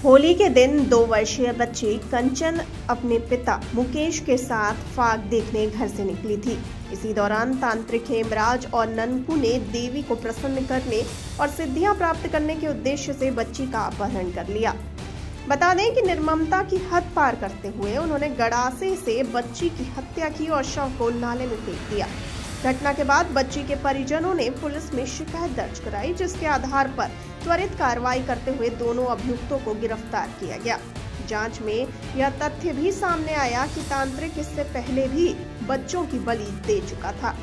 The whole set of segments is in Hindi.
होली के दिन 2 वर्षीय बच्ची कंचन अपने पिता मुकेश के साथ फाग देखने घर से निकली थी। इसी दौरान तांत्रिक हेमराज और ननकू ने देवी को प्रसन्न करने और सिद्धियां प्राप्त करने के उद्देश्य से बच्ची का अपहरण कर लिया। बता दें कि निर्ममता की हद पार करते हुए उन्होंने गड़ासे से बच्ची की हत्या की और शव को नाले में फेंक दिया। घटना के बाद बच्ची के परिजनों ने पुलिस में शिकायत दर्ज कराई, जिसके आधार पर त्वरित कार्रवाई करते हुए दोनों अभियुक्तों को गिरफ्तार किया गया। जांच में यह तथ्य भी सामने आया कि तांत्रिक इससे पहले भी बच्चों की बलि दे चुका था।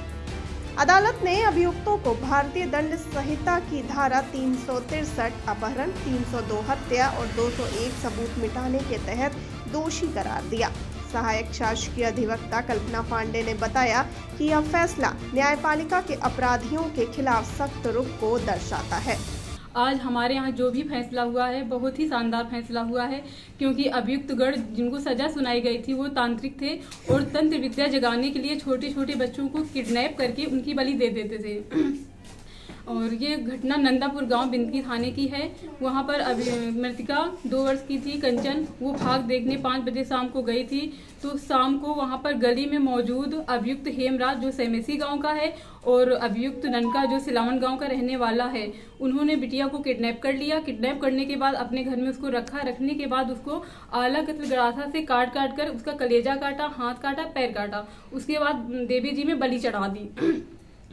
अदालत ने अभियुक्तों को भारतीय दंड संहिता की धारा 363 अपहरण, 302 हत्या और 201 सबूत मिटाने के तहत दोषी करार दिया। सहायक शासकीय अधिवक्ता कल्पना पांडे ने बताया कि यह फैसला न्यायपालिका के अपराधियों के खिलाफ सख्त रुख को दर्शाता है। आज हमारे यहाँ जो भी फैसला हुआ है बहुत ही शानदार फैसला हुआ है, क्योंकि अभियुक्तगण जिनको सजा सुनाई गई थी वो तांत्रिक थे और तंत्र विद्या जगाने के लिए छोटे छोटे बच्चों को किडनैप करके उनकी बलि दे देते थे। और ये घटना नंदापुर गांव बिंदकी थाने की है। वहां पर मृतिका 2 वर्ष की थी कंचन, वो फाग देखने 5 बजे शाम को गई थी। तो शाम को वहां पर गली में मौजूद अभियुक्त हेमराज जो सेमेसी गांव का है और अभियुक्त ननका जो सिलावन गांव का रहने वाला है, उन्होंने बिटिया को किडनैप कर लिया। किडनैप करने के बाद अपने घर में उसको रखा। रखने के बाद उसको आला कत्ल गड़ासा से काट काट कर उसका कलेजा काटा, हाथ काटा, पैर काटा। उसके बाद देवी जी में बलि चढ़ा दी।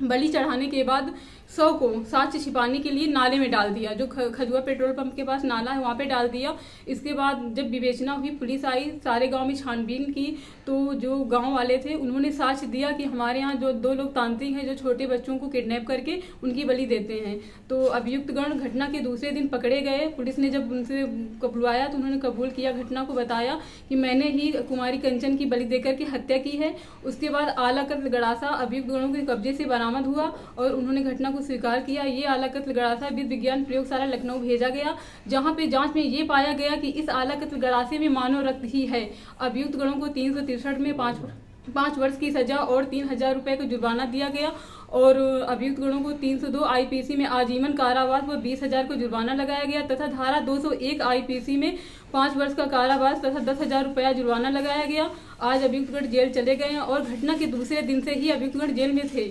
बलि चढ़ाने के बाद शव को साक्ष्य छिपाने के लिए नाले में डाल दिया, जो खजुआ पेट्रोल पंप के पास नाला है वहाँ पे डाल दिया। इसके बाद जब विवेचना हुई, पुलिस आई, सारे गांव में छानबीन की, तो जो गांव वाले थे उन्होंने साक्ष्य दिया कि हमारे यहाँ जो 2 लोग तांत्रिक हैं जो छोटे बच्चों को किडनैप करके उनकी बलि देते हैं। तो अभियुक्तगण घटना के दूसरे दिन पकड़े गए। पुलिस ने जब उनसे कबुलवाया तो उन्होंने कबूल किया, घटना को बताया कि मैंने ही कुमारी कंचन की बलि देकर के हत्या की है। उसके बाद आला कत्ल गड़ासा अभियुक्तगणों के कब्जे से बरामद हुआ और उन्होंने घटना को स्वीकार किया। ये आला कत्ल गड़ासा विधि विज्ञान प्रयोगशाला लखनऊ भेजा गया, जहां पे जांच में ये पाया गया कि इस आला कत्ल गड़ासे में मानव रक्त ही है। अभियुक्त गणों को 363 में 5 वर्ष की सजा और 3000 रुपए का जुर्माना दिया गया और अभियुक्त गणों को 302 आईपीसी में आजीवन कारावास व 20,000 को जुर्माना लगाया गया तथा धारा 201 आईपीसी में 5 वर्ष का कारावास तथा 10,000 रुपया जुर्माना लगाया गया। आज अभियुक्तगण जेल चले गए हैं और घटना के दूसरे दिन से ही अभियुक्तगण जेल में थे।